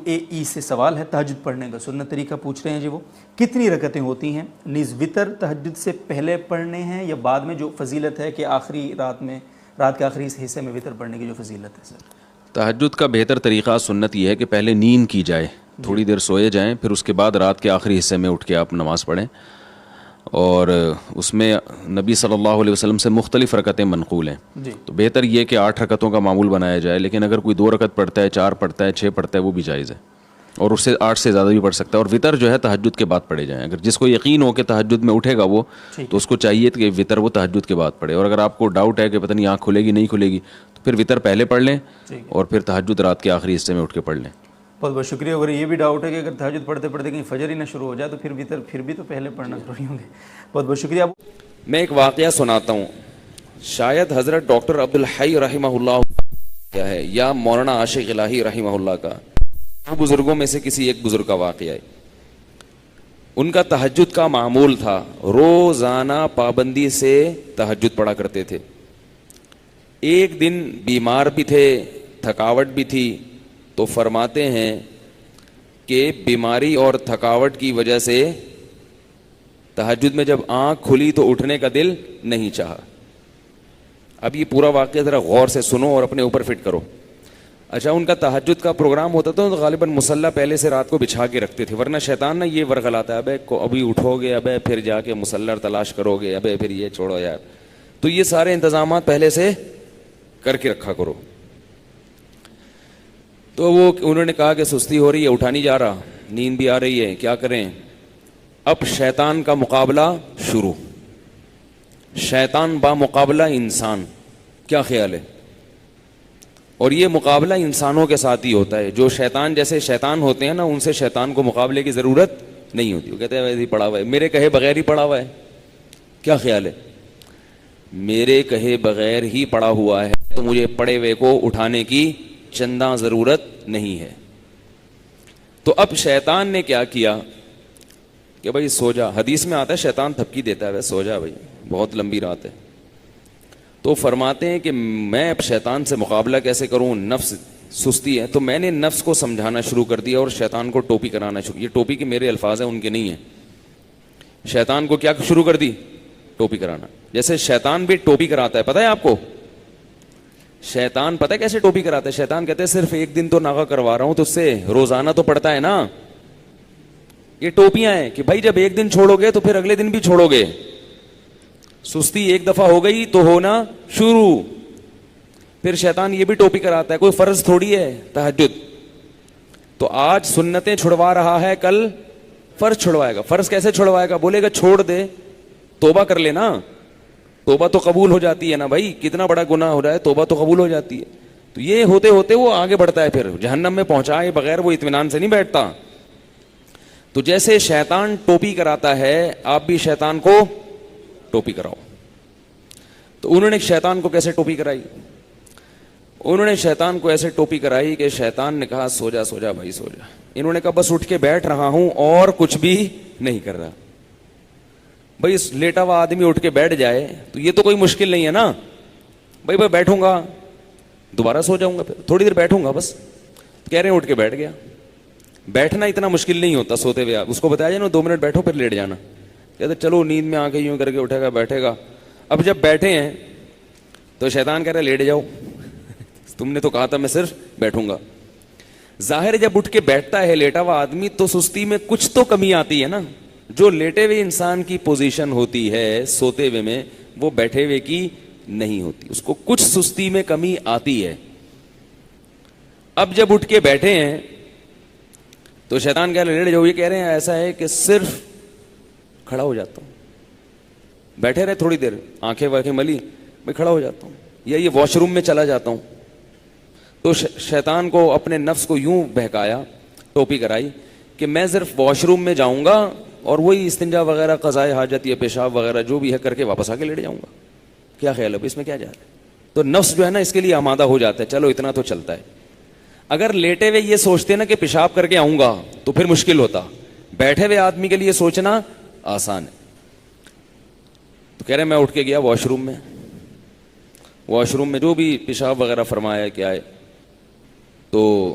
UAE سے سوال ہے تہجد پڑھنے کا سنت طریقہ پوچھ رہے ہیں جی. وہ کتنی رکعتیں ہوتی ہیں؟ نیز وطر تہجد سے پہلے پڑھنے ہیں یا بعد میں؟ جو فضیلت ہے کہ آخری رات کے آخری حصے میں وطر پڑھنے کی جو فضیلت ہے سر. تہجد کا بہتر طریقہ سنت یہ ہے کہ پہلے نیند کی جائے, تھوڑی دیر سوئے جائیں, پھر اس کے بعد رات کے آخری حصے میں اٹھ کے آپ نماز پڑھیں. اور اس میں نبی صلی اللہ علیہ وسلم سے مختلف رکعتیں منقول ہیں, تو بہتر یہ کہ 8 رکعتوں کا معمول بنایا جائے, لیکن اگر کوئی 2 رکعت پڑھتا ہے, 4 پڑھتا ہے, 6 پڑھتا ہے, وہ بھی جائز ہے, اور اس سے 8 سے زیادہ بھی پڑھ سکتا ہے. اور وطر جو ہے تہجد کے بعد پڑھے جائیں. اگر جس کو یقین ہو کہ تہجد میں اٹھے گا وہ, تو اس کو چاہیے کہ وطر وہ تہجد کے بعد پڑھے. اور اگر آپ کو ڈاؤٹ ہے کہ پتہ نہیں آنکھ کھلے گی نہیں کھلے گی, تو پھر وطر پہلے پڑھ لیں اور پھر تہجد رات کے آخری حصے میں اٹھ کے پڑھ لیں. بہت بہت شکریہ. اگر یہ بھی ڈاؤٹ ہے کہ اگر تہجد پڑھتے پڑھتے کہیں فجر ہی نہ شروع ہو جائے تو پھر وطر پھر بھی تو پہلے پڑھنا ضروری ہوں گے. بہت بہت شکریہ. میں ایک واقعہ سناتا ہوں. شاید حضرت ڈاکٹر عبدالحی رحمہ اللہ کیا ہے یا مولانا عاشق الہی رحمہ اللہ کا, وہ بزرگوں میں سے کسی ایک بزرگ کا واقعہ ہے. ان کا تہجد کا معمول تھا, روزانہ پابندی سے تہجد پڑھا کرتے تھے. ایک دن بیمار بھی تھے, تھکاوٹ بھی تھی, تو فرماتے ہیں کہ بیماری اور تھکاوٹ کی وجہ سے تہجد میں جب آنکھ کھلی تو اٹھنے کا دل نہیں چاہا. اب یہ پورا واقعہ ذرا غور سے سنو اور اپنے اوپر فٹ کرو. اچھا, ان کا تہجد کا پروگرام ہوتا تھا تو غالباً مصلی پہلے سے رات کو بچھا کے رکھتے تھے, ورنہ شیطان نا یہ ورغلاتا ہے, ابھی اٹھو گے, ابے پھر جا کے مصلی تلاش کرو گے, ابے پھر یہ چھوڑو یار. تو یہ سارے انتظامات پہلے سے کر کے رکھا کرو. تو وہ انہوں نے کہا کہ سستی ہو رہی ہے, اٹھا نہیں جا رہا, نیند بھی آ رہی ہے, کیا کریں؟ اب شیطان کا مقابلہ شروع. شیطان با مقابلہ انسان, کیا خیال ہے؟ اور یہ مقابلہ انسانوں کے ساتھ ہی ہوتا ہے. جو شیطان جیسے شیطان ہوتے ہیں نا, ان سے شیطان کو مقابلے کی ضرورت نہیں ہوتی. وہ کہتے ہیں ویسے ہی پڑا ہوا ہے, میرے کہے بغیر ہی پڑا ہوا ہے. کیا خیال ہے؟ میرے کہے بغیر ہی پڑا ہوا ہے, تو مجھے پڑے ہوئے کو اٹھانے کی چندہ ضرورت نہیں ہے. تو اب شیطان نے کیا کیا کہ بھائی سو جا. حدیث میں آتا ہے شیطان تھپکی دیتا ہے, سو جا بھائی, بہت لمبی رات ہے. تو فرماتے ہیں کہ میں اب شیطان سے مقابلہ کیسے کروں, نفس سستی ہے. تو میں نے نفس کو سمجھانا شروع کر دیا اور شیطان کو ٹوپی کرانا شروع. یہ ٹوپی کے میرے الفاظ ہیں, ان کے نہیں ہیں. شیطان کو کیا شروع کر دی؟ ٹوپی کرانا. جیسے شیطان بھی ٹوپی کراتا ہے, پتہ ہے آپ کو شیطان پتہ ہے کیسے ٹوپی کراتا ہے؟ شیطان کہتے ہیں صرف ایک دن تو ناغہ کروا رہا ہوں, تو اس سے روزانہ تو پڑتا ہے نا. یہ ٹوپیاں ہیں کہ بھائی جب ایک دن چھوڑو گے تو پھر اگلے دن بھی چھوڑو گے. سستی ایک دفعہ ہو گئی تو ہونا شروع. پھر شیطان یہ بھی ٹوپی کراتا ہے, کوئی فرض تھوڑی ہے تہجد. تو آج سنتیں چھڑوا رہا ہے, کل فرض چھڑوائے گا. فرض کیسے چھڑوائے گا؟ بولے گا چھوڑ دے, توبہ کر لینا. توبہ تو قبول ہو جاتی ہے نا بھائی, کتنا بڑا گناہ ہو رہا ہے, توبہ تو قبول ہو جاتی ہے. تو یہ ہوتے ہوتے وہ آگے بڑھتا ہے, پھر جہنم میں پہنچائے بغیر وہ اطمینان سے نہیں بیٹھتا. تو جیسے شیطان ٹوپی کراتا ہے, آپ بھی شیطان کو ٹوپی کراؤ. تو انہوں نے شیطان کو کیسے ٹوپی کرائی؟ انہوں نے شیطان کو ایسے ٹوپی کرائی کہ شیطان نے کہا سو جا, سو جا بھائی سو جا. انہوں نے کہا بس اٹھ کے بیٹھ رہا ہوں اور کچھ بھی نہیں کر رہا. بھائی لیٹا ہوا آدمی اٹھ کے بیٹھ جائے تو یہ تو کوئی مشکل نہیں ہے نا. بھائی بیٹھوں گا, دوبارہ سو جاؤں گا, پھر تھوڑی دیر بیٹھوں گا بس. کہہ رہے ہیں اٹھ کے بیٹھ گیا. بیٹھنا اتنا مشکل نہیں ہوتا سوتے ہوئے. آپ اس کو بتایا جائے نا 2 منٹ بیٹھو پھر لیٹ جانا, کہتے چلو نیند میں آ کے یوں کر کے اٹھے گا بیٹھے گا. اب جب بیٹھے ہیں تو شیطان کہہ رہا ہے لیٹ جاؤ, تم نے تو کہا تھا میں صرف بیٹھوں گا. ظاہر جب اٹھ کے بیٹھتا ہے لیٹا ہوا آدمی تو سستی میں کچھ تو کمی آتی ہے نا. جو لیٹے ہوئے انسان کی پوزیشن ہوتی ہے سوتے ہوئے میں, وہ بیٹھے ہوئے کی نہیں ہوتی. اس کو کچھ سستی میں کمی آتی ہے. اب جب اٹھ کے بیٹھے ہیں تو شیطان کہہ رہے لیٹ جاؤ. یہ کہہ رہے ہیں ایسا ہے کہ صرف کھڑا ہو جاتا ہوں, بیٹھے رہے تھوڑی دیر, آنکھیں واکھیں ملی, میں کھڑا ہو جاتا ہوں, یا یہ واش روم میں چلا جاتا ہوں. تو شیطان کو اپنے نفس کو یوں بہکایا, ٹوپی کرائی کہ میں صرف واش روم میں جاؤں گا اور وہی استنجا وغیرہ قضائے حاجت یا پیشاب وغیرہ جو بھی ہے کر کے واپس آ کے لیٹ جاؤں گا. کیا خیال ہے اس میں کیا جا رہا ہے؟ تو نفس جو ہے نا اس کے لیے آمادہ ہو جاتا ہے, چلو اتنا تو چلتا ہے. اگر لیٹے ہوئے یہ سوچتے نا کہ پیشاب کر کے آؤں گا تو پھر مشکل ہوتا. بیٹھے ہوئے آدمی کے لیے سوچنا آسان ہے. تو کہہ رہے میں اٹھ کے گیا واش روم میں, واش روم میں جو بھی پیشاب وغیرہ فرمایا کیا ہے, تو